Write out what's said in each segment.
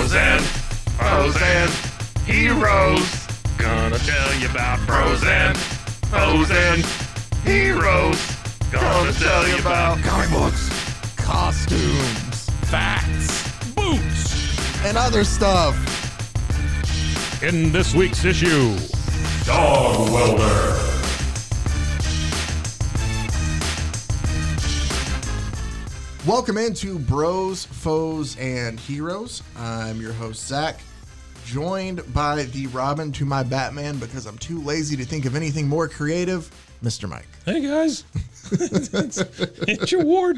Bros and heroes. Gonna tell you about bros and heroes. Gonna tell you about comic books, costumes, facts, Boots. and other stuff. In this week's issue, Dogwelder. Welcome into Bros, Foes, and Heroes. I'm your host, Zach, joined by the Robin to my Batman because I'm too lazy to think of anything more creative, Mr. Mike. hey guys, it's your ward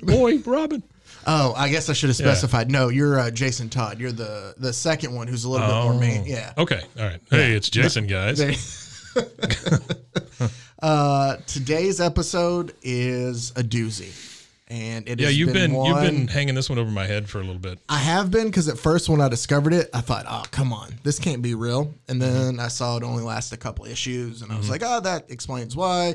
boy, Robin. Oh, I guess I should have specified. No, you're Jason Todd. You're the second one who's a little bit more main. Yeah. Okay. All right. Hey, it's Jason, guys. Today's episode is a doozy. And it has you've been hanging this one over my head for a little bit. I have been, because at first when I discovered it, I thought, oh, come on, this can't be real. And then I saw it only last a couple issues, and I was like, oh, that explains why.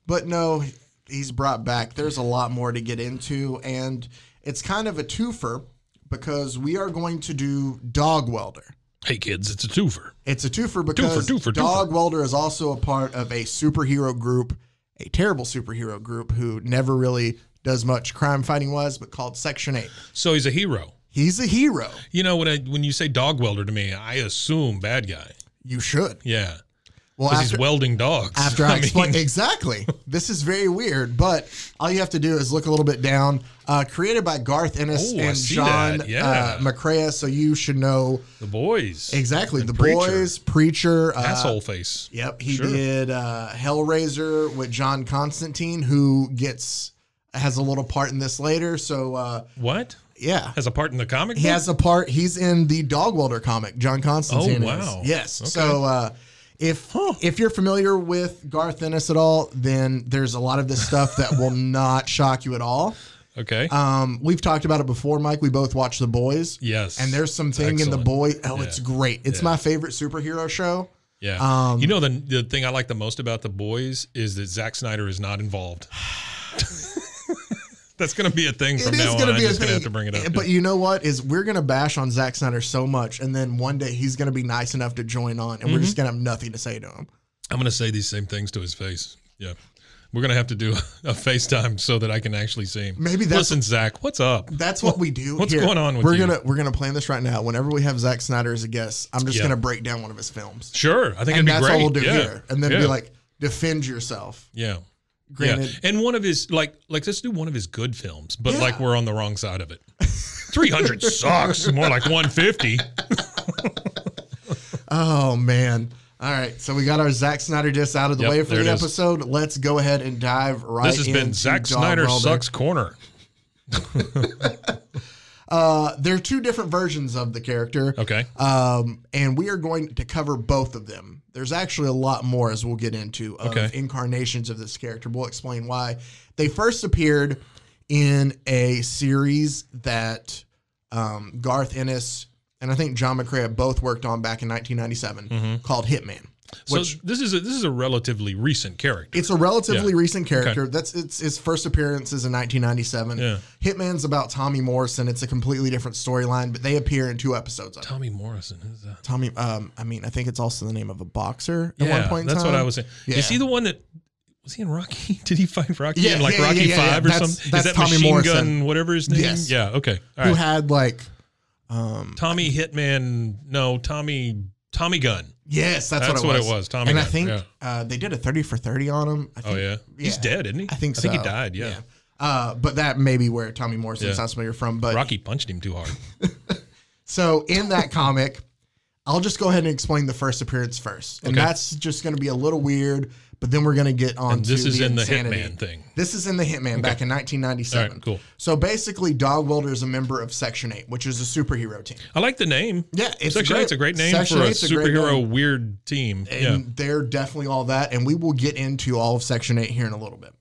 But no, he's brought back. There's a lot more to get into, and it's kind of a twofer because we are going to do Dogwelder. Hey kids, it's a twofer. It's a twofer because Twofer. Dogwelder is also a part of a superhero group, a terrible superhero group who never really does much crime fighting wise, but called Section 8. So he's a hero. He's a hero. You know, when you say Dogwelder to me, I assume bad guy. You should. Yeah. Well, Because he's welding dogs. After I explain exactly. This is very weird, but all you have to do is look a little bit down. Created by Garth Ennis and John McCrea, so you should know the boys. Exactly. And the Preacher. Boys, Preacher. Asshole face. Yep. He did Hellraiser with John Constantine, who has a little part in this later. So what? Yeah. Has a part in the comic book? He has a part. He's in the Dogwelder comic, John Constantine. Oh, wow. Is. Yes. Okay. So if you're familiar with Garth Ennis at all, then there's a lot of this stuff that will not shock you at all. Okay. We've talked about it before, Mike. We both watched The Boys. Yes. And there's something in The Boys. Oh, it's great. It's my favorite superhero show. Yeah. You know, the thing I like the most about The Boys is that Zack Snyder is not involved. That's going to be a thing from now on. I'm just going to have to bring it up. But you know what? We're going to bash on Zack Snyder so much, and then one day he's going to be nice enough to join on, and we're just going to have nothing to say to him. I'm going to say these same things to his face. Yeah. We're going to have to do a FaceTime so that I can actually see him. Listen, Zach, what's up? That's what we do. What's going on with you? We're gonna plan this right now. Whenever we have Zack Snyder as a guest, I'm just going to break down one of his films. Sure. I think it'd be great. That's all we'll do here. And then be like, defend yourself. Yeah. Granted. Yeah. And one of his, like let's do one of his good films, but like we're on the wrong side of it. 300 sucks. More like 150. Oh, man. All right. So we got our Zack Snyder diss out of the way for the episode. Let's go ahead and dive right into This has been Zack Snyder Sucks Corner. There are two different versions of the character. Okay. And we are going to cover both of them. There's actually a lot more, as we'll get into, of incarnations of this character. We'll explain why. They first appeared in a series that Garth Ennis and I think John McCrea both worked on back in 1997 called Hitman. So this is a relatively recent character. It's a relatively recent character. Okay. It's his first appearances in 1997. Yeah. Hitman's about Tommy Morrison. It's a completely different storyline, but they appear in 2 episodes of it. Tommy Morrison, who's that? Tommy, I mean, I think it's also the name of a boxer at one point in time. That's what I was saying. Yeah. Is he the one that was he in Rocky? Did he fight Rocky in like Rocky 5 or something? That's is that Tommy Machine Morrison. Gun, whatever his name? Yes. Yeah, okay. All Who right. had like Tommy Hitman, no, Tommy Gun. Yes, that's what it was. Tommy and Gun. I think they did a 30 for 30 on him. I think, He's dead, isn't he? I think so. I think he died, yeah. But that may be where Tommy Morrison sounds familiar from. But Rocky punched him too hard. So in that comic, I'll just go ahead and explain the first appearance first. And that's just going to be a little weird, but then we're going to get on to this is the in insanity. The Hitman thing. This is in the Hitman back in 1997. All right, cool. So basically, Dogwelder is a member of Section 8, which is a superhero team. I like the name. Yeah, it's Section 8's a great name for a superhero weird team. And they're definitely all that. And we will get into all of Section 8 here in a little bit.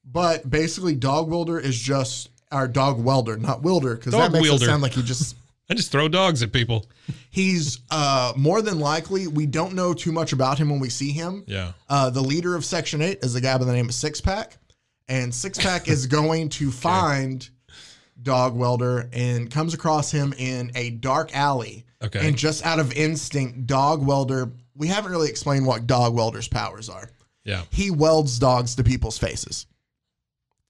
But basically, Dogwelder is just our Dogwelder, not Wilder, because that makes it sound like he just... I just throw dogs at people. He's more than likely, we don't know too much about him when we see him. Yeah. The leader of Section 8 is a guy by the name of Six Pack. And Six Pack is going to find Dogwelder and comes across him in a dark alley. Okay. And just out of instinct, Dogwelder, we haven't really explained what Dogwelder's powers are. Yeah. He welds dogs to people's faces.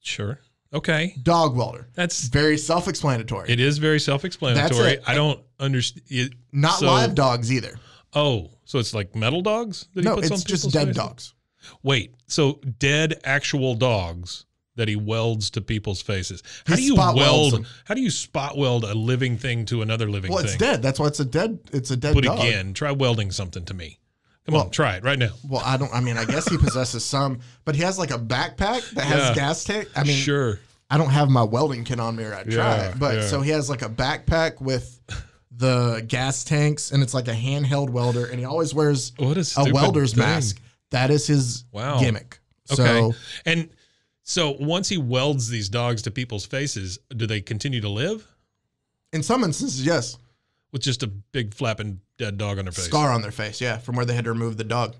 Sure. Okay. Dogwelder. That's very self-explanatory. It is very self-explanatory. I don't understand. Not live dogs either. Oh, so it's like metal dogs that he puts on people's faces? No, it's just dead dogs. Wait, so dead actual dogs that he welds to people's faces. How do you spot weld a living thing to another living thing? Well, it's dead. That's why it's a dead dog. But again, try welding something to me. Come on, try it right now. Well, I guess he possesses some, but he has like a backpack that has gas tank. I mean, sure. I don't have my welding kit on me or I try it, but so he has like a backpack with the gas tanks and it's like a handheld welder and he always wears a welder's mask. That is his gimmick. Okay. And so once he welds these dogs to people's faces, do they continue to live? In some instances, yes. With just a big flapping dead dog on their face. Scar on their face, yeah, from where they had to remove the dog.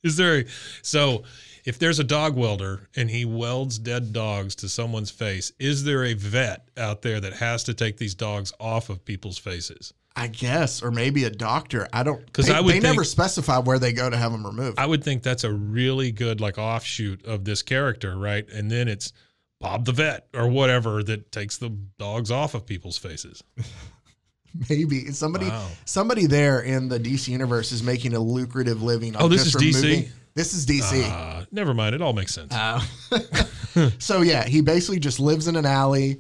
So if there's a dog welder and he welds dead dogs to someone's face, is there a vet out there that has to take these dogs off of people's faces? I guess, or maybe a doctor. I don't, because they never specify where they go to have them removed. I would think that's a really good like offshoot of this character, right? And then it's Bob the vet or whatever that takes the dogs off of people's faces. Maybe somebody there in the DC universe is making a lucrative living. Oh, this is DC? This is DC. Never mind. It all makes sense. So yeah, he basically just lives in an alley.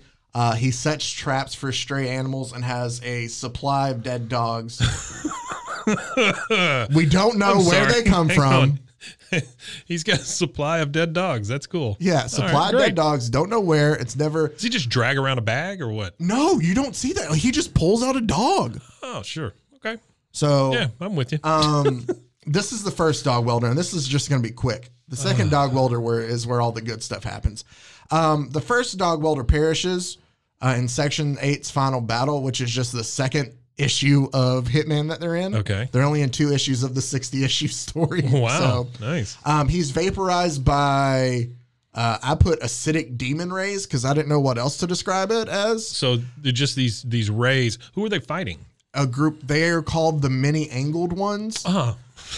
He sets traps for stray animals and has a supply of dead dogs. We don't know where they come from. He's got a supply of dead dogs. That's cool. Yeah, supply of dead dogs. Don't know where. It's never. Does he just drag around a bag or what? No, you don't see that. He just pulls out a dog. Oh, sure. Okay. So yeah, I'm with you. This is the first dog welder, and this is just going to be quick. The second dog welder is where all the good stuff happens. The first dog welder perishes in Section 8's final battle, which is just the second issue of Hitman that they're in. Okay. They're only in 2 issues of the 60-issue story. Wow. So, nice. He's vaporized by, I put acidic demon rays because I didn't know what else to describe it as. So they're just these rays. Who are they fighting? A group. They're called the Many-Angled Ones.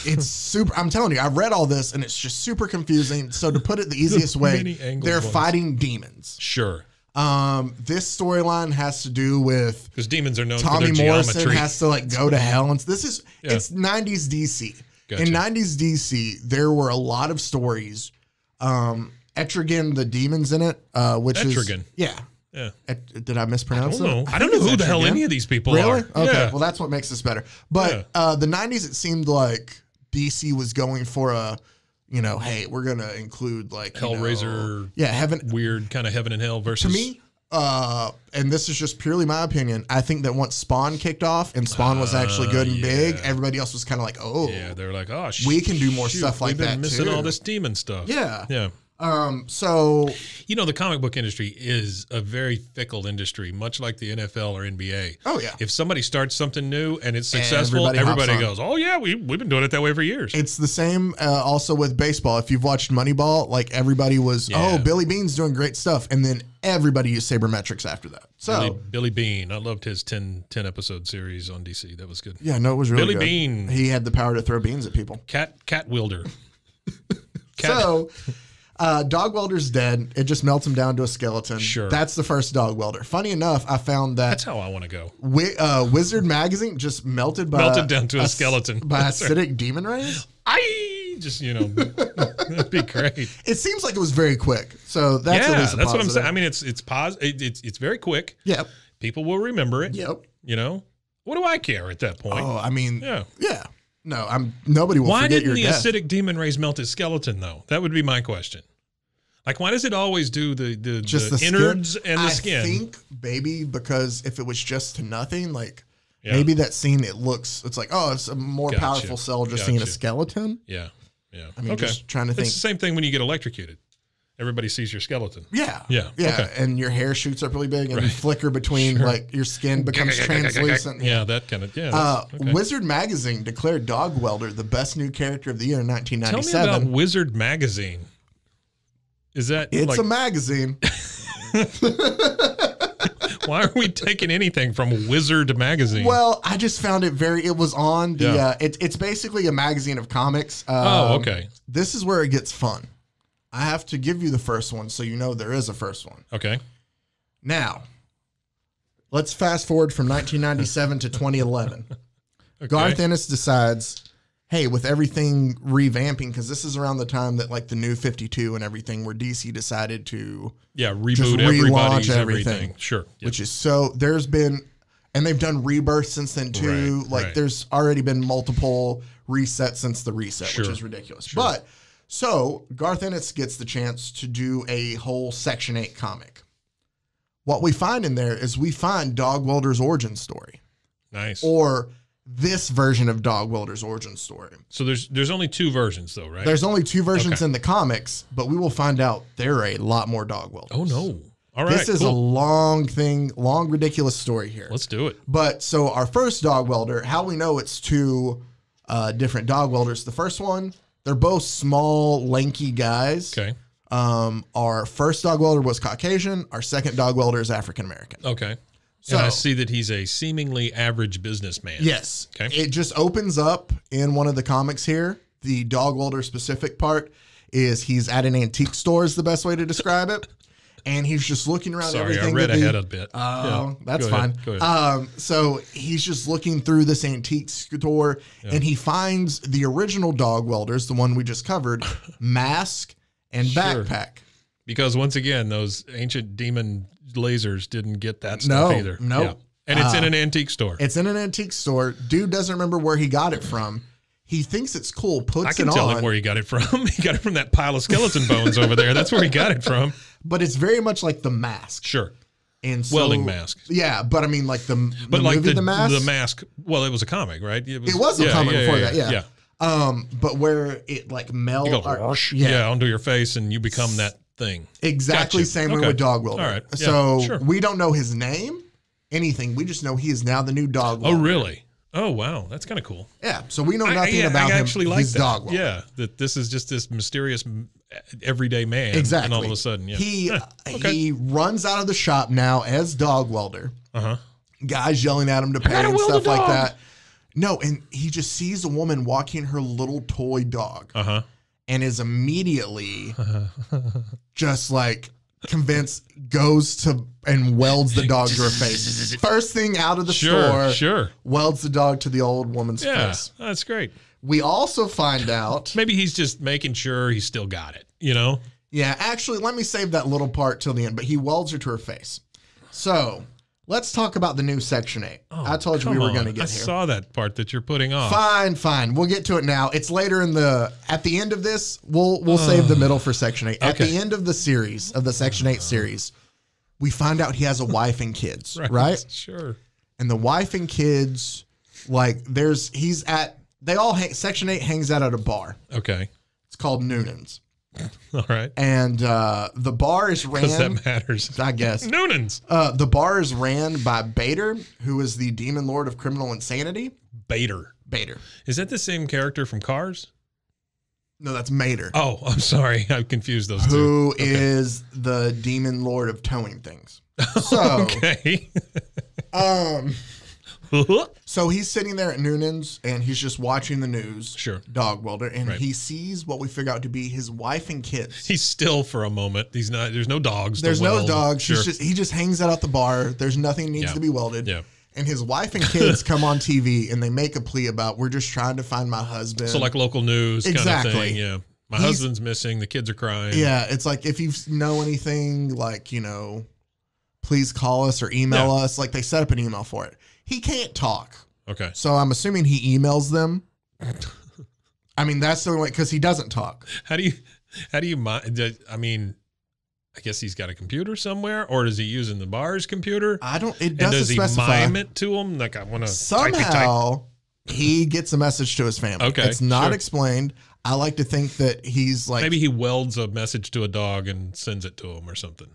It's super. I'm telling you, I've read all this and it's just super confusing. So to put it the easiest way, they're fighting demons. Sure. This storyline has to do with because demons are known Tommy for their Morrison geometry. Has to like go to hell, and this is it's 90s DC. Gotcha. In 90s DC, there were a lot of stories. Etrigan, the demons in it, which Etrigan. Is yeah. Did I mispronounce it? I don't know who the hell any of these people are. Really? Okay. Yeah. Well, that's what makes this better. But the 90s, it seemed like DC was going for a, hey, we're going to include like Hellraiser. Heaven. Weird kind of heaven and hell versus. To me, and this is just purely my opinion, I think that once Spawn kicked off and Spawn was actually good and big, everybody else was kind of like, oh. Yeah, they're like, oh, we can do more stuff like that too. We've been missing all this demon stuff. Yeah. Yeah. So the comic book industry is a very fickle industry, much like the NFL or NBA. Oh yeah. If somebody starts something new and it's successful, everybody goes, "Oh yeah, we've been doing it that way for years." It's the same also with baseball. If you've watched Moneyball, like everybody was, "Oh, Billy Beane's doing great stuff," and then everybody used sabermetrics after that. So Billy Beane, I loved his 10 episode series on DC. That was good. Yeah, no, it was really good. Billy Beane. He had the power to throw beans at people. Cat wielder. So. Dog welder's dead. It just melts him down to a skeleton. Sure. That's the first dog welder. Funny enough, I found that. That's how I want to go. Wizard Magazine just melted down to a skeleton. By acidic demon rays? That'd be great. It seems like it was very quick. So that's at least a that's positive. what I'm saying. I mean, it's very quick. Yep. People will remember it. Yep. What do I care at that point? Oh, I mean, yeah. No, nobody will forget your death. Why didn't the acidic demon rays melt his skeleton, though? That would be my question. Like, why does it always do the innards and the skin? I think, maybe, because if it was just to nothing, like, maybe that scene, it's like, oh, it's a more powerful cell just seeing a skeleton. Yeah. I mean, just trying to think. It's the same thing when you get electrocuted. Everybody sees your skeleton. Yeah. Okay. And your hair shoots up really big and you flicker between, like, your skin becomes translucent. Yeah, that kind of, Wizard Magazine declared Dog Welder the best new character of the year in 1997. Tell me about Wizard Magazine. Is that it's a magazine? Why are we taking anything from Wizard magazine? Well, I just found it it was on the, it's basically a magazine of comics. Okay. This is where it gets fun. I have to give you the first one so you know there is a first one. Okay. Now, let's fast forward from 1997 to 2011. Okay. Garth Ennis decides, hey, with everything revamping, because this is around the time that like the New 52 and everything, where DC decided to reboot relaunch everything. Sure. Yep. Which is there's been, and they've done Rebirth since then too. There's already been multiple resets since the reset, which is ridiculous. Sure. But so Garth Ennis gets the chance to do a whole Section 8 comic. What we find in there is we find Dogwelder's origin story. Nice. Or this version of Dogwelder's origin story. So there's only 2 versions though, right? There's only 2 versions in the comics, but we will find out there are a lot more Dogwelders. Oh no. All right. This is a long ridiculous story here. Let's do it. But so our first Dogwelder, how we know it's 2 different Dogwelders. The first one, they're both small, lanky guys. Okay. Our first Dogwelder was Caucasian. Our second Dogwelder is African American. Okay. So and I see that he's a seemingly average businessman. Yes. Okay. It just opens up in one of the comics here. The Dogwelder specific part is he's at an antique store is the best way to describe it. And he's just looking around everything. I read ahead a bit. Oh, that's Go fine. ahead. So he's just looking through this antique store and he finds the original Dogwelders, the one we just covered, mask and backpack. Because once again, those ancient demon lasers didn't get that stuff either. No. Yeah. And it's in an antique store. It's in an antique store. Dude doesn't remember where he got it from. He thinks it's cool, puts it on. I can tell him where he got it from. He got it from that pile of skeleton bones over there. That's where he got it from. But it's very much like The Mask. Sure. And so, welding mask. Yeah, but I mean like the like movie The Mask. The Mask, well, it was a comic, right? It was a comic before that, yeah. Yeah. But where it like melts onto your face and you become that thing. Exactly. Gotcha. Same way with Dogwelder. All right. Yeah, so we don't know his name, anything. We just know he is now the new Dogwelder. Oh, really? Oh, wow. That's kind of cool. Yeah. So we know nothing about him. Actually like He's that. Dogwelder. Yeah. That this is just this mysterious everyday man. Exactly. And all of a sudden, he runs out of the shop now as Dogwelder. Guys yelling at him to pay and stuff like that. No, and he just sees a woman walking her little toy dog. And is immediately just like convinced, goes to and welds the dog to her face. First thing out of the store, welds the dog to the old woman's face. That's great. We also find out maybe he's just making sure he's still got it, you know? Yeah, actually, let me save that little part till the end, but he welds her to her face. So let's talk about the new Section 8. I told you we were going to get here. I saw that part that you're putting off. Fine. We'll get to it now. It's later at the end of this, we'll save the middle for Section 8. At the end of the series, of the Section 8 series, we find out he has a wife and kids, right? Sure. And the wife and kids, like Section 8 hangs out at a bar. Okay. It's called Noonan's. All right. And the bar is ran. Because that matters. I guess. Noonan's. The bar is ran by Bader, who is the demon lord of criminal insanity. Bader. Is that the same character from Cars? No, that's Mater. Oh, I'm sorry. I confused those two. Who is the demon lord of towing things. So, okay. So he's sitting there at Noonan's and he's just watching the news. Sure. Dogwelder. And he sees what we figure out to be his wife and kids. He's still for a moment. There's no dogs. There's no dogs. Sure. He just hangs out at the bar. There's nothing needs to be welded. Yeah. And his wife and kids come on TV and they make a plea about, we're just trying to find my husband. So like local news kind of thing. Yeah. My husband's missing. The kids are crying. Yeah. It's like, if you know anything, like, please call us or email us. Like they set up an email for it. He can't talk. Okay. So I'm assuming he emails them. I mean, that's the only way, because he doesn't talk. How do you mind? I mean, I guess he's got a computer somewhere, or is he using the bar's computer? It doesn't specify. Does he mime it to him? Like, I want to somehow he gets a message to his family. Okay. It's not explained. I like to think that he's like, maybe he welds a message to a dog and sends it to him or something.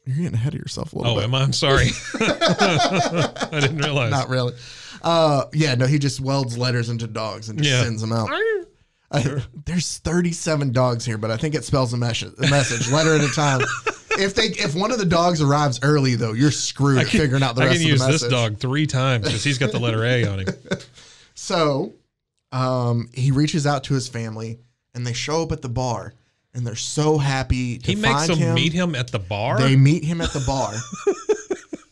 You're getting ahead of yourself a little bit. Oh, am I? I'm sorry. I didn't realize. Not really. He just welds letters into dogs and just sends them out. There's 37 dogs here, but I think it spells a message letter at a time. If one of the dogs arrives early, though, you're screwed at figuring out the rest of the message. I can use this dog 3 times because he's got the letter A on him. So he reaches out to his family, and they show up at the bar, and they're so happy to find him. He makes them meet him at the bar? They meet him at the bar.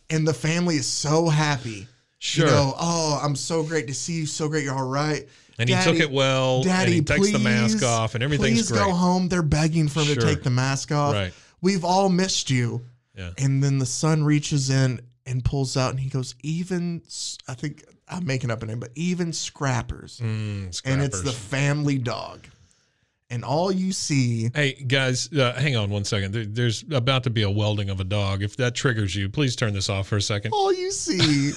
And the family is so happy. Sure. You know, oh, I'm so great to see you. So great. You're all right. And Daddy, he took it well. Daddy, and he takes the mask off, and everything's great. Please go home. They're begging for him to take the mask off. Right. We've all missed you. Yeah. And then the son reaches in and pulls out, and he goes, I think I'm making up a name, but even Scrappers. Scrappers. And it's the family dog. And all you see. Hey, guys, hang on one second. There's about to be a welding of a dog. If that triggers you, please turn this off for a second. All you see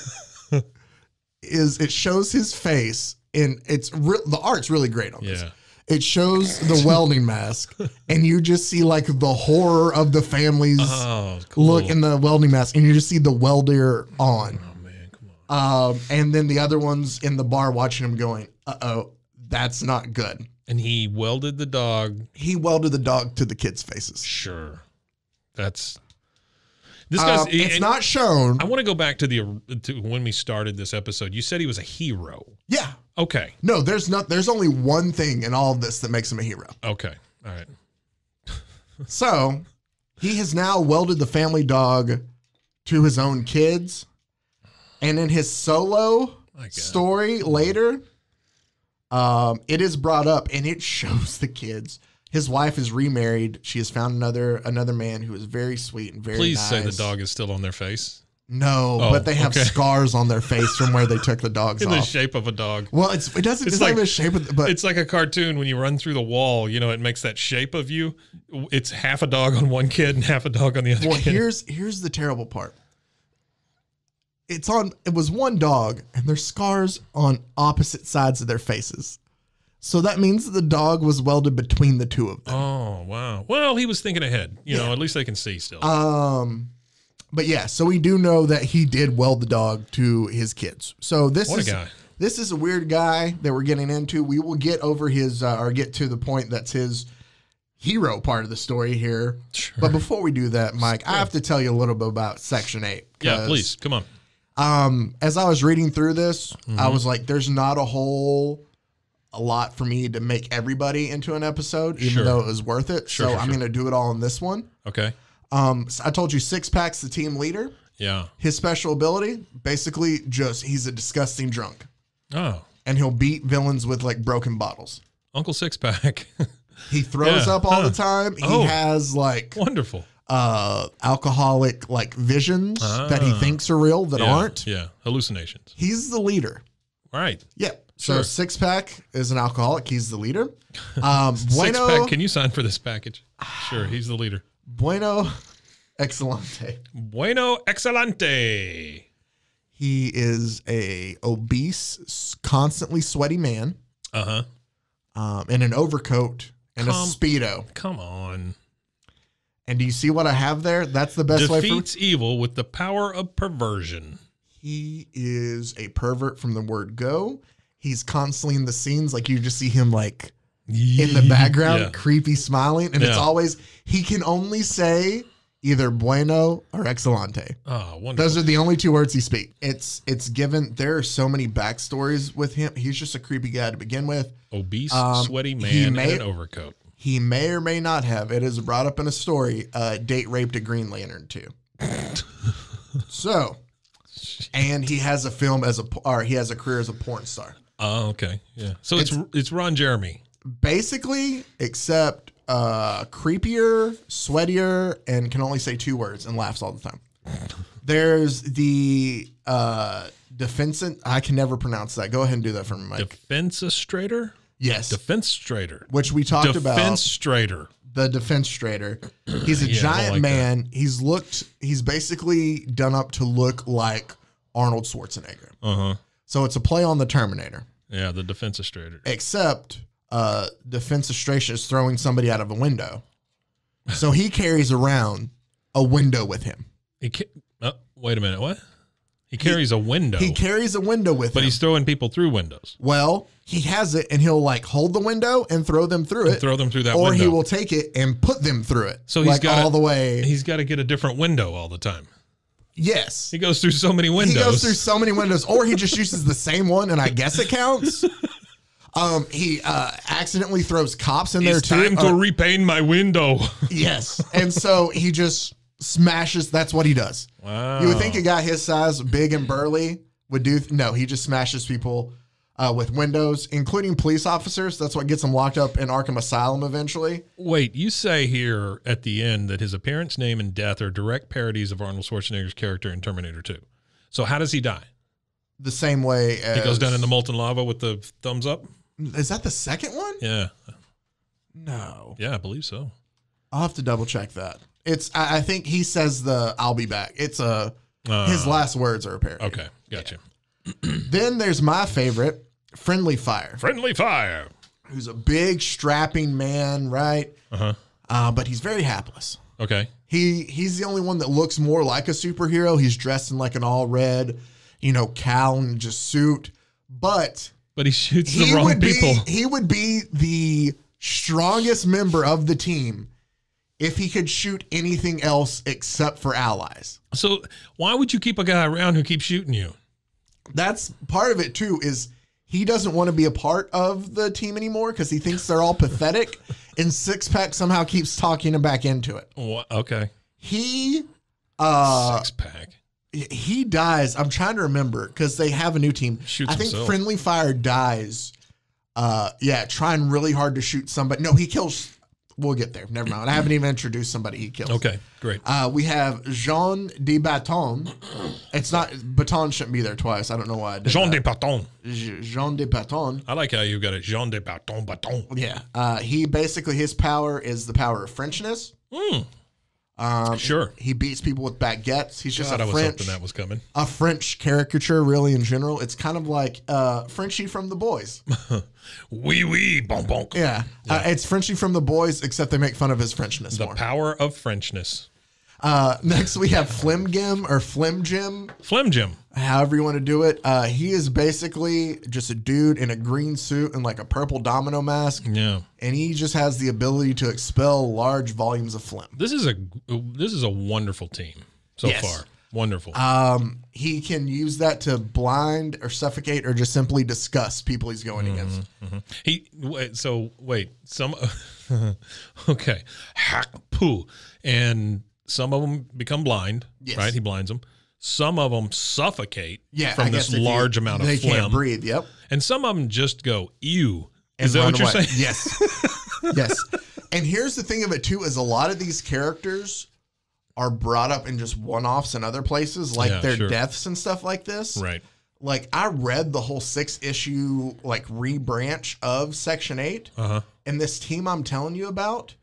is it shows his face, and the art's really great on this. Yeah. It shows the welding mask, and you just see like the horror of the family's look in the welding mask, and you just see the welder on. Oh, man, come on. And then the other ones in the bar watching him going, uh-oh, that's not good. And he welded the dog. He welded the dog to the kids' faces. Sure. This guy's. It's not shown. I want to go back to when we started this episode. You said he was a hero. Yeah. Okay. No, there's only one thing in all of this that makes him a hero. Okay. All right. So he has now welded the family dog to his own kids. And in his solo story later, it is brought up, and it shows the kids. His wife is remarried. She has found another man who is very sweet and very nice. Please say the dog is still on their face. No, but they have scars on their face from where they took the dogs in off. the shape of a dog. Well, it's not even a shape of, but it's like a cartoon when you run through the wall. You know, it makes that shape of you. It's half a dog on one kid and half a dog on the other kid. Here's the terrible part. It was one dog, and there's scars on opposite sides of their faces. So that means that the dog was welded between the two of them. Oh, wow. Well, he was thinking ahead. You know, at least they can see still. But yeah, so we do know that he did weld the dog to his kids. So what a guy. This is a weird guy that we're getting into. We will get over get to the point that's his hero part of the story here. Sure. But before we do that, Mike, I have to tell you a little bit about Section 8. Yeah, please. Come on. As I was reading through this, I was like, there's not a lot for me to make everybody into an episode, even though it was worth it. So I'm going to do it all in this one. Okay. So I told you Six Pack's the team leader. Yeah. His special ability, basically he's a disgusting drunk. Oh. And he'll beat villains with like broken bottles. Uncle Six Pack. He throws up all the time. He has like wonderful alcoholic like visions that he thinks are real that aren't. Yeah. Hallucinations. He's the leader. Right. Yeah. So Six Pack is an alcoholic. He's the leader. Six Pack, can you sign for this package? Sure, he's the leader. Bueno Excelente. Bueno Excelente. He is a obese, constantly sweaty man. In an overcoat and a Speedo. Come on. And do you see what I have there? That's the best way. Defeats evil with the power of perversion. He is a pervert from the word go. He's constantly in the scenes. Like you just see him like in the background, creepy smiling. And it's always, he can only say either bueno or excelente. Oh, wonderful. Those are the only two words he speaks. It's given, there are so many backstories with him. He's just a creepy guy to begin with. Obese, sweaty man in an overcoat. He may or may not have, it is brought up in a story, date raped a Green Lantern too. So, and he has a he has a career as a porn star. Oh, okay. Yeah. So it's Ron Jeremy. Basically, except creepier, sweatier, and can only say two words and laughs all the time. There's the I can never pronounce that. Go ahead and do that for me, Mike. Defensestrator? Yes. Defensestrator. Which we talked about. Defensestrator. The Defensestrator. He's a giant man. That. He's basically done up to look like Arnold Schwarzenegger. So it's a play on the Terminator. Yeah, the Defensestrator. Except Defensestrator is throwing somebody out of a window. So he carries around a window with him. Wait a minute. What? He carries a window. He carries a window with him. But he's throwing people through windows. Well, he has it, and he'll like hold the window and throw them through it. Throw them through that or window. Or he will take it and put them through it. So he's like got all the way. He's got to get a different window all the time. Yes. He goes through so many windows. He goes through so many windows. Or he just uses the same one, and I guess it counts. He accidentally throws cops in there too. It's time to repaint my window. Yes. And so he just smashes. That's what he does. Wow. You would think a guy his size, big and burly, would do. No, he just smashes people with windows, including police officers. That's what gets him locked up in Arkham Asylum eventually. Wait, you say here at the end that his appearance, name, and death are direct parodies of Arnold Schwarzenegger's character in Terminator 2. So how does he die? The same way as... He goes down in the molten lava with the thumbs up? Is that the second one? Yeah. No. Yeah, I believe so. I'll have to double check that. I think he says I'll be back. It's his last words are a parody. Okay, gotcha. Then there's my favorite, Friendly Fire. Friendly Fire. Who's a big, strapping man, right? Uh-huh. But he's very hapless. Okay. He's the only one that looks more like a superhero. He's dressed in like an all red, cowl and just suit. But he shoots the wrong people. He would be the strongest member of the team if he could shoot anything else except for allies. So why would you keep a guy around who keeps shooting you? That's part of it too, is he doesn't want to be a part of the team anymore because he thinks they're all pathetic. And Six Pack somehow keeps talking him back into it. Okay. He Six Pack. He dies. I'm trying to remember because they have a new team. Shoots I think himself. Friendly Fire dies. Trying really hard to shoot somebody. No, he kills. We'll get there. Never mind. I haven't even introduced somebody he kills. Okay, great. We have Jean de Baton. It's not, Baton shouldn't be there twice. I don't know why I did Jean that. de Baton. Jean de Baton. I like how you got it. Jean de Baton. Yeah. He basically, his power is the power of Frenchness. Sure. He beats people with baguettes. He's just I was hoping that was coming. A French caricature, really, in general. It's kind of like Frenchie from The Boys. Oui, bon. Yeah. It's Frenchie from The Boys, except they make fun of his Frenchness more. The power of Frenchness. Next, we have Flimgim or Flimjim. Flimjim. However you want to do it. He is basically just a dude in a green suit and like a purple domino mask. Yeah. And he just has the ability to expel large volumes of phlegm. This is a wonderful team so far. Wonderful. He can use that to blind or suffocate or just simply disgust people he's going against. Okay. Hack poo. And some of them become blind, right? He blinds them. Some of them suffocate from this large amount of phlegm. They can't breathe, yep. And some of them just go, ew. Is that what you're saying? Yes. Yes. And here's the thing of it, too, is a lot of these characters are brought up in just one-offs in other places, like their deaths and stuff like this. Right. Like, I read the whole 6-issue, like, rebranch of Section 8. And this team I'm telling you about,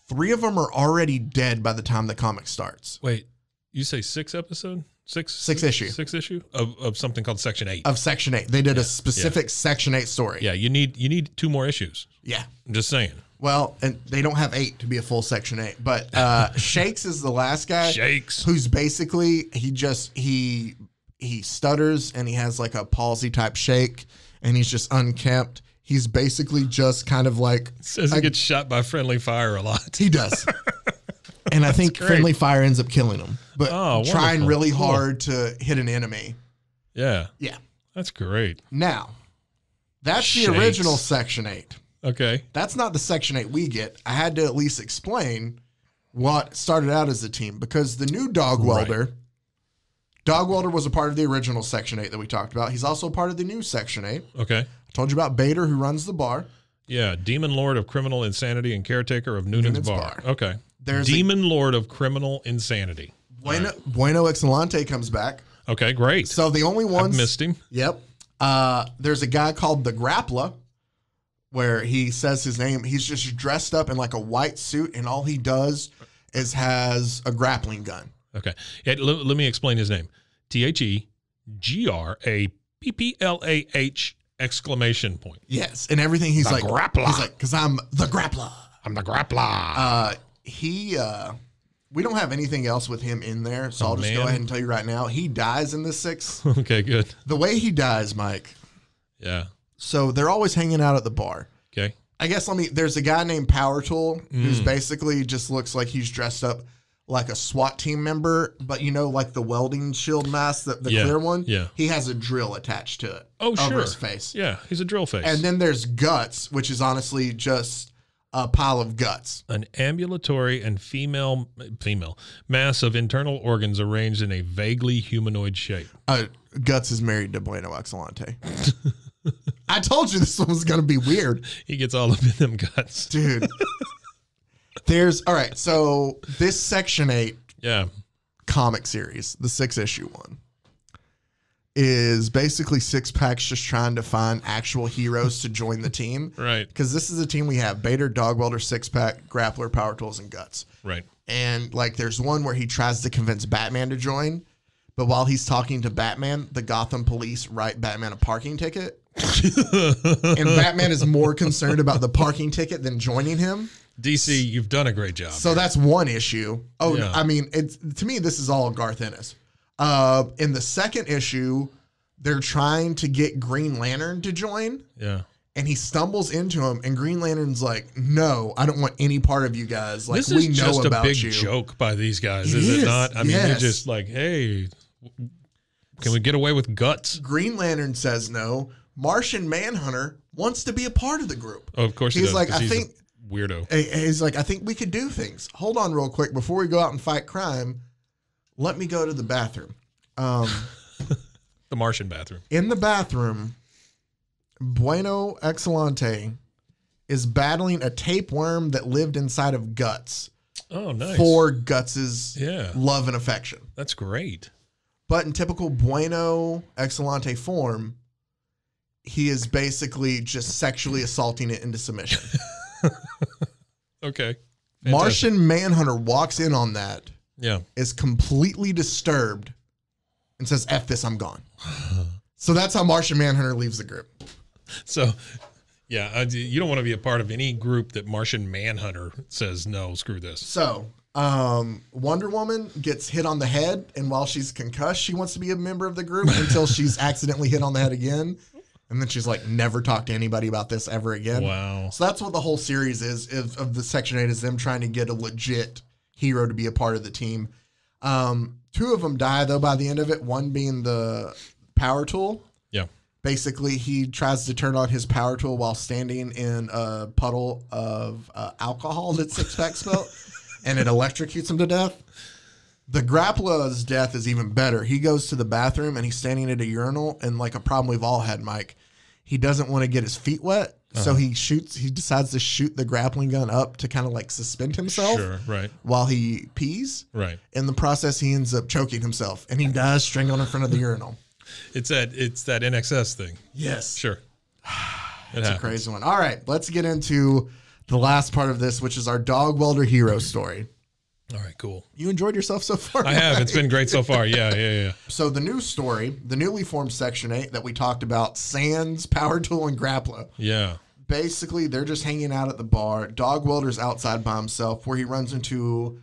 3 of them are already dead by the time the comic starts. Wait, you say 6 episode? Six issue of something called Section 8. Of Section 8. They did a specific Section 8 story. Yeah, you need 2 more issues. Yeah. I'm just saying. Well, and they don't have 8 to be a full Section 8. But Shakes is the last guy. Shakes. Who's basically, he stutters and he has like a palsy type shake and he's just unkempt. He's basically just kind of like... Says he gets shot by friendly fire a lot. He does. And I think friendly fire ends up killing him. But trying really hard to hit an enemy. Yeah. Yeah. That's great. Now, that's the original Section 8. Okay. That's not the Section 8 we get. I had to at least explain what started out as a team because the new Dogwelder, Dogwelder was a part of the original Section 8 that we talked about. He's also part of the new Section 8. Okay. I told you about Bader, who runs the bar. Yeah, Demon Lord of Criminal Insanity and caretaker of Noonan's Bar. Okay. There's Demon Lord of Criminal Insanity. Bueno Excelente comes back. Okay, great. So the only ones... I've missed him. Yep. There's a guy called the Grappler, where he says his name. He's just dressed up in like a white suit, and all he does is has a grappling gun. Okay. Yeah, let me explain his name. TheGrapplah! Exclamation point. Yes, and everything he's Grappler. He's like, because I'm the Grappler. I'm the Grappler. He we don't have anything else with him in there, so I'll just go ahead and tell you right now. He dies in this 6. Okay, good. The way he dies, Mike. Yeah. So they're always hanging out at the bar. Okay. I guess there's a guy named Power Tool who's basically just looks like he's dressed up like a SWAT team member, but like the welding shield mask, the clear one? Yeah. He has a drill attached to it. Oh, over his face. Yeah, he's a drill face. And then there's Guts, which is honestly just a pile of guts. An ambulatory and female mass of internal organs arranged in a vaguely humanoid shape. Guts is married to Bueno Excelente. I told you this one was going to be weird. He gets all up in them guts. Dude. All right, so this Section 8 comic series, the 6-issue one, is basically Six Packs just trying to find actual heroes to join the team. Right. Because this is a team we have: Bader, Dogwelder, Six Pack, Grappler, Power Tools, and Guts. Right. And there's one where he tries to convince Batman to join, but while he's talking to Batman, the Gotham police write Batman a parking ticket. And Batman is more concerned about the parking ticket than joining him. DC, you've done a great job. So that's one issue. Oh, yeah. I mean, to me, this is all Garth Ennis. In the second issue, they're trying to get Green Lantern to join. Yeah. And he stumbles into him, and Green Lantern's like, "No, I don't want any part of you guys. This we is know just about a big you." joke by these guys, is it not? I mean, they're just like, "Hey, can we get away with Guts?" Green Lantern says no. Martian Manhunter wants to be a part of the group. Oh, of course he's he does, like, I think weirdo. He's like, I think we could do things. Hold on, real quick, before we go out and fight crime. Let me go to the bathroom. The Martian bathroom. In the bathroom, Bueno Excelente is battling a tapeworm that lived inside of Guts. Oh, nice. For Guts's love and affection. That's great. But in typical Bueno Excelente form, he is basically just sexually assaulting it into submission. Okay. Fantastic. Martian Manhunter walks in on that. Yeah. Is completely disturbed and says, "F this, I'm gone." So that's how Martian Manhunter leaves the group. So, yeah, you don't want to be a part of any group that Martian Manhunter says, "No, screw this." So, Wonder Woman gets hit on the head, and while she's concussed, she wants to be a member of the group until she's accidentally hit on the head again. And then she's like, never talk to anybody about this ever again. Wow. So that's what the whole series is of the Section 8, is them trying to get a legit hero to be a part of the team. 2 of them die, though, by the end of it, one being the Power Tool. Yeah. Basically, he tries to turn on his Power Tool while standing in a puddle of alcohol that Six Pack spilled, and it electrocutes him to death. The Grappler's death is even better. He goes to the bathroom and he's standing at a urinal, and like a problem we've all had, Mike, he doesn't want to get his feet wet. So he decides to shoot the grappling gun up to kind of like suspend himself while he pees. Right. In the process, he ends up choking himself, and he dies strangled in front of the urinal. It's that NXS thing. Yes. Sure. It's a crazy one. All right, let's get into the last part of this, which is our Dogwelder hero story. All right, cool. You enjoyed yourself so far? I have. It's been great so far. Yeah. So the new story, the newly formed Section 8 that we talked about, Sans, Power Tool, and Grappler. Yeah. Basically, they're just hanging out at the bar. Dogwelder's outside by himself, where he runs into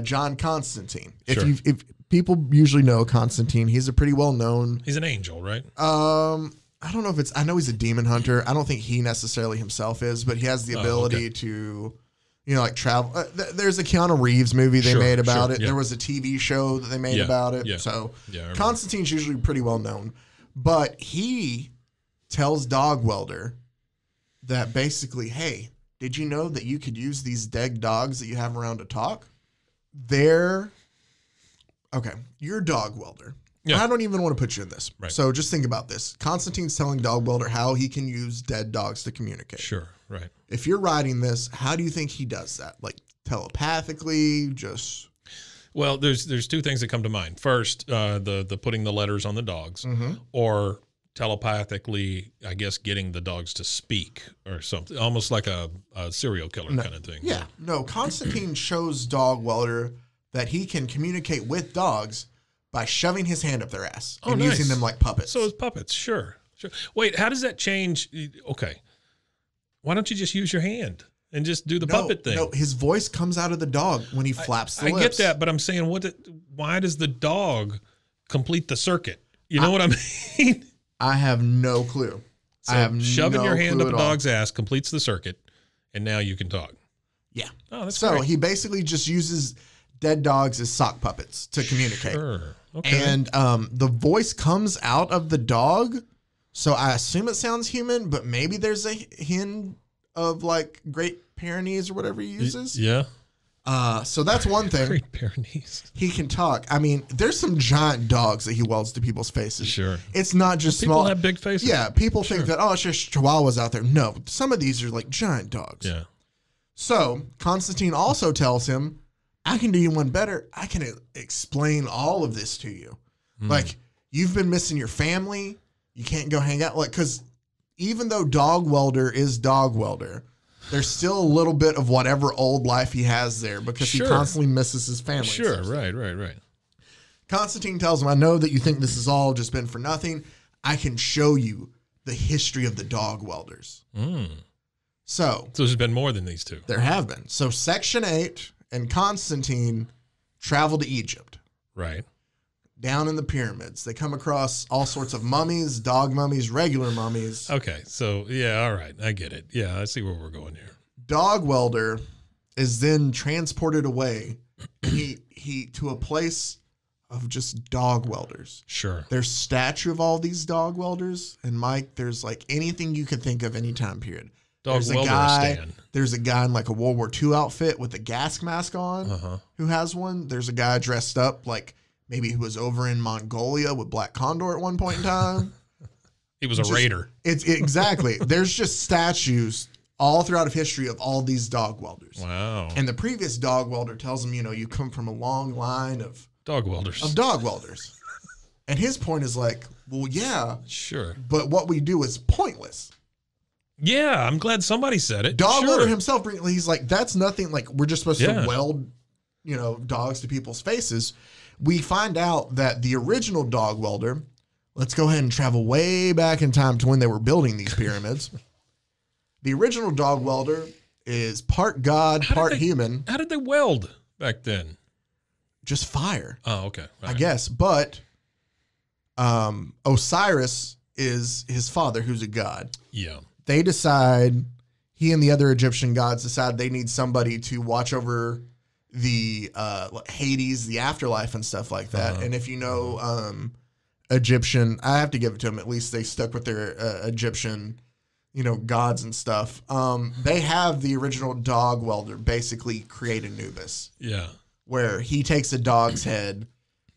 John Constantine. Sure. If people usually know Constantine, he's a pretty well known. He's an angel, right? I don't know if I know he's a demon hunter. I don't think he necessarily himself is, but he has the ability to, like travel. There's a Keanu Reeves movie they made about it. Yeah. There was a TV show that they made about it. Yeah. So Constantine's usually pretty well known, but he tells Dogwelder that basically, hey, did you know that you could use these dead dogs that you have around to talk? You're Dogwelder. Yeah. I don't even want to put you in this. Right. So just think about this. Constantine's telling Dogwelder how he can use dead dogs to communicate. Sure, right. If you're writing this, how do you think he does that? Like telepathically, just... Well, there's 2 things that come to mind. First, the putting the letters on the dogs, or telepathically, I guess, getting the dogs to speak or something, almost like a serial killer kind of thing. Yeah. No, Constantine shows Dogwelder that he can communicate with dogs by shoving his hand up their ass and using them like puppets. So as puppets, sure. Wait, how does that change? Okay. Why don't you just use your hand? and just do the puppet thing. No, his voice comes out of the dog when he flaps the lips. I get that, but I'm saying, why does the dog complete the circuit? You know what I mean? I have no clue. So shoving your hand up a dog's ass completes the circuit, and now you can talk. Yeah. Oh, that's so great. he basically just uses dead dogs as sock puppets to communicate. Sure. Okay. And the voice comes out of the dog, so I assume it sounds human, but maybe there's a hint of like Great Pyrenees or whatever he uses. Yeah. So that's one thing. Great Pyrenees. He can talk. I mean, there's some giant dogs that he welds to people's faces. Sure. It's not just People small. have big faces. Yeah. People think that, it's just chihuahuas out there. No, some of these are like giant dogs. Yeah. So Constantine also tells him, I can do you one better. I can explain all of this to you. Like, you've been missing your family. You can't go hang out. Like, because even though Dogwelder is Dogwelder, there's still a little bit of whatever old life he has there because he constantly misses his family. Sure, right. Constantine tells him, I know that you think this has all just been for nothing. I can show you the history of the Dogwelders. So there's been more than these two. There have been. So Section 8 and Constantine travel to Egypt. Right. Down in the pyramids. They come across all sorts of mummies, dog mummies, regular mummies. Okay. So, yeah, all right. I get it. Yeah, I see where we're going here. Dogwelder is then transported away and he to a place of just dog welders. Sure. There's statue of all these dog welders. And Mike, there's like anything you could think of any time period. There's a guy in like a World War II outfit with a gas mask on who has one. There's a guy dressed up like maybe who was over in Mongolia with Black Condor at one point in time. He was a raider. It's exactly. There's just statues all throughout of history of all these dog welders. Wow. And the previous dog welder tells him, you come from a long line of dog welders. And his point is like, well, yeah. Sure. But what we do is pointless. Yeah, I'm glad somebody said it. Dogwelder himself, he's like, that's nothing. Like, we're just supposed to weld, dogs to people's faces. We find out that the original Dogwelder, let's go ahead and travel way back in time to when they were building these pyramids. The original Dogwelder is part god, part human. How did they weld back then? Just fire. Oh, okay. I guess. But Osiris is his father, who's a god. Yeah. They decide, he and the other Egyptian gods decide they need somebody to watch over the Hades, the afterlife and stuff like that. And if you know Egyptian, I have to give it to them. At least they stuck with their Egyptian, gods and stuff. They have the original Dogwelder basically create Anubis. Yeah. Where he takes a dog's head,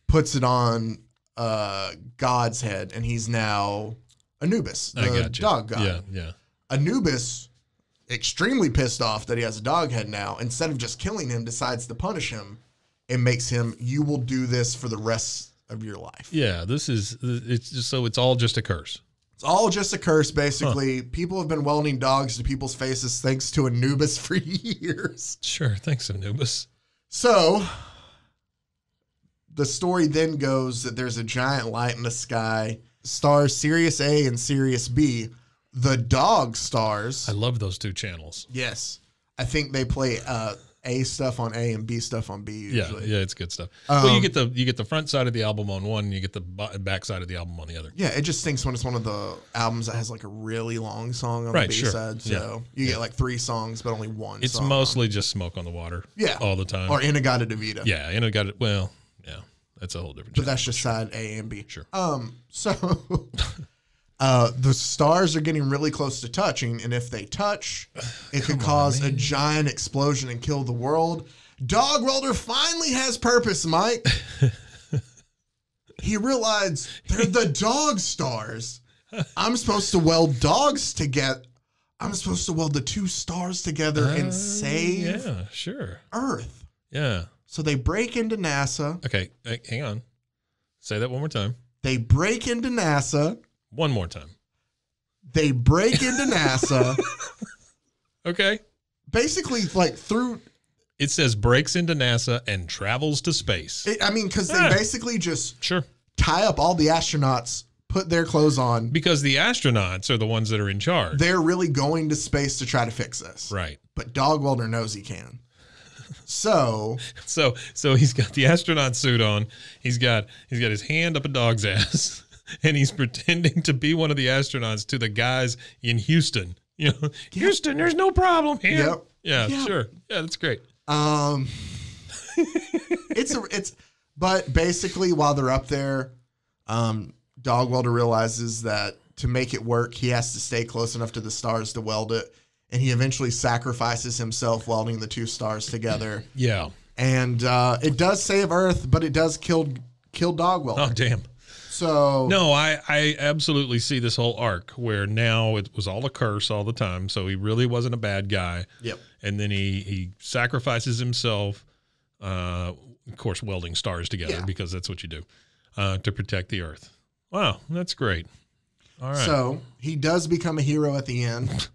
puts it on God's head, and he's now Anubis, the dog god. Yeah. Anubis, extremely pissed off that he has a dog head now, instead of just killing him, decides to punish him and makes him, you will do this for the rest of your life. Yeah, it's all just a curse. It's all just a curse, basically. People have been welding dogs to people's faces thanks to Anubis for years. Sure, thanks, Anubis. So, the story then goes that there's a giant light in the sky, stars Sirius A and Sirius B. The dog stars. I love those two channels. Yes. I think they play A stuff on A and B stuff on B usually. Yeah, it's good stuff. Well, you get the front side of the album on one, and you get the back side of the album on the other. Yeah, it just stinks when it's one of the albums that has like a really long song on the B side. So you get like 3 songs, but only one. It's mostly just Smoke on the Water. Yeah, all the time. Or Inagata Devita. Yeah, Inagata. Well, yeah, that's a whole different. But that's just side A and B. Sure. So the stars are getting really close to touching, and if they touch, it could cause a giant explosion and kill the world. Dogwelder finally has purpose, Mike. He realized they're the dog stars. I'm supposed to weld dogs together. I'm supposed to weld the 2 stars together and save Earth. Yeah. So they break into NASA. Okay, hang on. Say that one more time. They break into NASA. One more time. They break into NASA. Okay. Basically, like through... It says breaks into NASA and travels to space. Because they basically just tie up all the astronauts, put their clothes on. Because the astronauts are the ones that are in charge. They're really going to space to try to fix this. Right. But Dogwelder knows he can. So he's got the astronaut suit on. He's got his hand up a dog's ass, and he's pretending to be one of the astronauts to the guys in Houston. You know, Houston, there's no problem here. Yep. Yeah, sure. Yeah, that's great. But basically while they're up there, Dogwelder realizes that to make it work, he has to stay close enough to the stars to weld it. And he eventually sacrifices himself welding the two stars together. Yeah. And it does save Earth, but it does kill Dogwelder. Oh, damn. So no, I absolutely see this whole arc where now it was all a curse all the time. So he really wasn't a bad guy. Yep. And then he sacrifices himself, of course, welding stars together because that's what you do, to protect the Earth. Wow, that's great. All right. So he does become a hero at the end.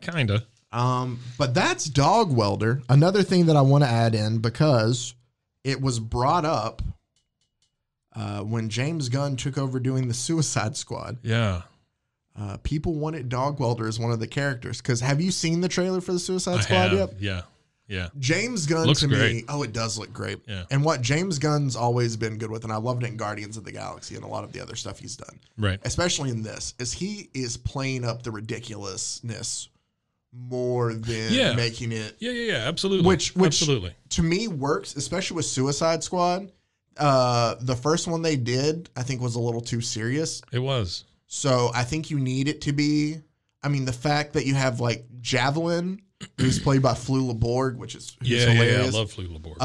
Kinda. But that's Dogwelder. Another thing that I want to add in, because it was brought up when James Gunn took over doing the Suicide Squad. Yeah. People wanted Dogwelder as one of the characters. Because have you seen the trailer for the Suicide Squad yet? Yeah. Yeah. James Gunn looks to great. me, it does look great. Yeah. And what James Gunn's always been good with, and I loved it in Guardians of the Galaxy and a lot of the other stuff he's done. Right. Especially in this, is he is playing up the ridiculousness more than making it. Yeah, absolutely. Which absolutely to me works, especially with Suicide Squad. The first one they did, I think, was a little too serious. It was. So I think you need it to be. I mean, the fact that you have like Javelin, who's played by Flula Borg, which is hilarious. Yeah, I love Flula Borg.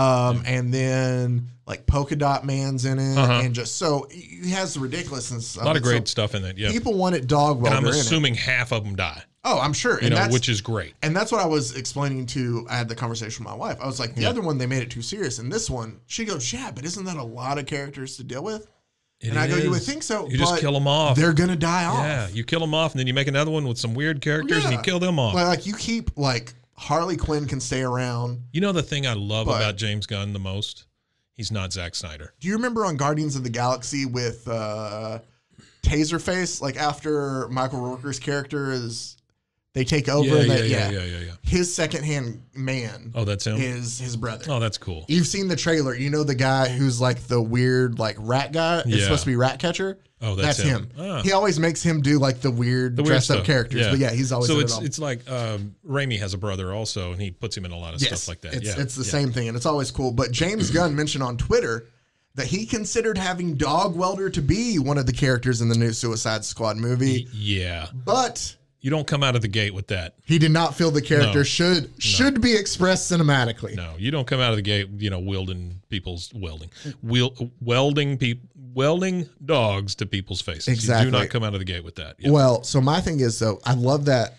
And then like Polka Dot Man's in it, and just so he has the ridiculousness. A lot of great stuff in it. Yeah, people wanted Dogwelder. And I'm assuming half of them die. Oh, I'm sure. Which is great. And that's what I was explaining to. I had the conversation with my wife. I was like, the other one they made it too serious, and this one, she goes, "Yeah, but isn't that a lot of characters to deal with?" I go, "You would think so. You just kill them off. They're gonna die off. Yeah, you kill them off, and then you make another one with some weird characters, and you kill them off. Like you keep like Harley Quinn can stay around. You know the thing I love about James Gunn the most? He's not Zack Snyder. Do you remember on Guardians of the Galaxy with Taserface? Like after Michael Rooker's character is. They take over. Yeah. His secondhand man. Oh, that's him? Is his brother. Oh, that's cool. You've seen the trailer. You know the guy who's like the weird like rat guy? It's supposed to be Ratcatcher? Oh, that's him. Ah. He always makes him do like the weird dressed up characters. Yeah. But yeah, he's always so in it's like Raimi has a brother also, and he puts him in a lot of stuff like that. It's the same thing, and it's always cool. But James Gunn mentioned on Twitter that he considered having Dogwelder to be one of the characters in the new Suicide Squad movie. Yeah. But you don't come out of the gate with that. He did not feel the character should be expressed cinematically. No, you don't come out of the gate, welding dogs to people's faces. Exactly. You do not come out of the gate with that. Yep. Well, so my thing is though, I love that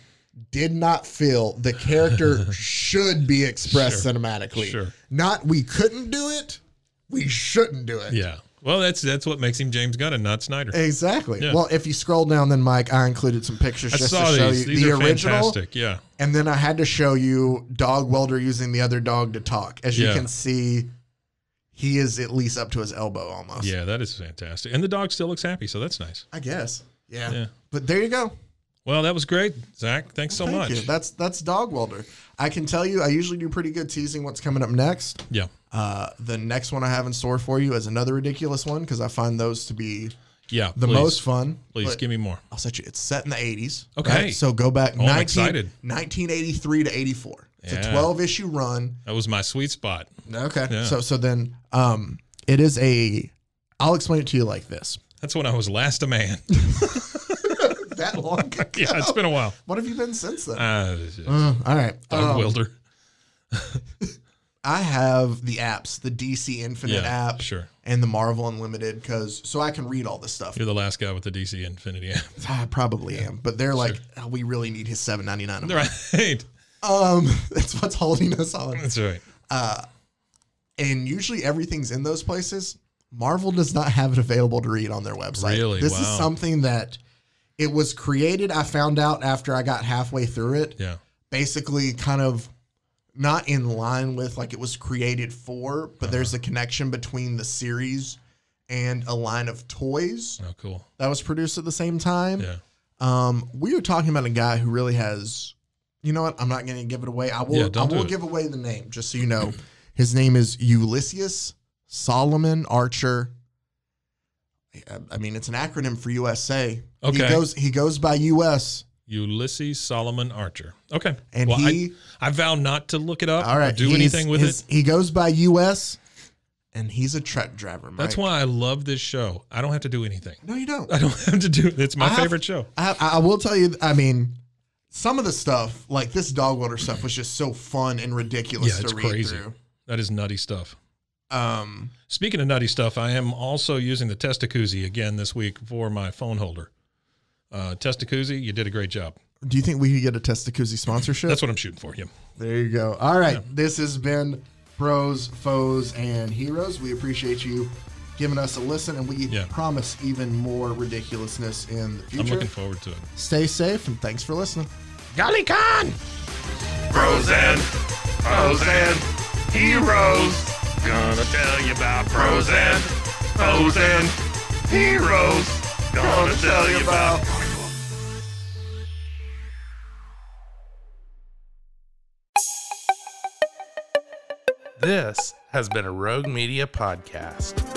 did not feel the character should be expressed cinematically. Sure. Not we couldn't do it, we shouldn't do it. Yeah. Well, that's what makes him James Gunn and not Snyder. Exactly. Yeah. Well, if you scroll down, then Mike, I included some pictures just to show you These the are original. Fantastic. Yeah. And then I had to show you Dogwelder using the other dog to talk. As you can see, he is at least up to his elbow almost. Yeah, that is fantastic. And the dog still looks happy, so that's nice. I guess. Yeah. But there you go. Well, that was great, Zach. Thanks so much. You. That's Dogwelder. I can tell you, I usually do pretty good teasing what's coming up next. Yeah. The next one I have in store for you is another ridiculous one because I find those to be the please. most fun. Please give me more. I'll set you. It's set in the 80s. Okay. Right? So go back I'm excited. 1983 to 84. It's a 12-issue run. That was my sweet spot. Okay. Yeah. So then it is I'll explain it to you like this. That's when I was last a man. That long ago? Yeah, it's been a while. What have you been since then? All right. Dogwelder. I have the apps, the DC Infinite app, and the Marvel Unlimited, so I can read all this stuff. You're the last guy with the DC Infinity app. I probably am, but they're like, we really need his $7.99 a month. Right. That's what's holding us on. That's right. And usually everything's in those places. Marvel does not have it available to read on their website. Really? This is something that it was created. I found out after I got halfway through it. Yeah. Basically, kind of. Not in line with like it was created for, but there's a connection between the series and a line of toys. Oh, cool. That was produced at the same time. Yeah. We were talking about a guy who really has, you know what? I'm not going to give it away. I will give away the name just so you know. His name is Ulysses Solomon Archer. I mean, it's an acronym for USA. Okay. He goes by US. Ulysses Solomon Archer. Okay. And well, I vow not to look it up or do anything with it. He goes by US, and he's a truck driver, Mike. That's why I love this show. I don't have to do anything. No, you don't. I don't have to do it. It's my favorite show. I will tell you, I mean, some of the stuff, like this Dogwelder stuff, was just so fun and ridiculous to read crazy. through. That is nutty stuff. Speaking of nutty stuff, I am also using the Testacuzzi again this week for my phone holder. Testacuzzi, you did a great job. Do you think we could get a Testacuzzi sponsorship? That's what I'm shooting for you. There you go. All right. Yeah. This has been Pros, Foes, and Heroes. We appreciate you giving us a listen, and we promise even more ridiculousness in the future. I'm looking forward to it. Stay safe, and thanks for listening. Golly con! Pros and Foes and Heroes. Gonna tell you about pros and foes and heroes. Gonna tell you about. This has been a Rogue Media podcast.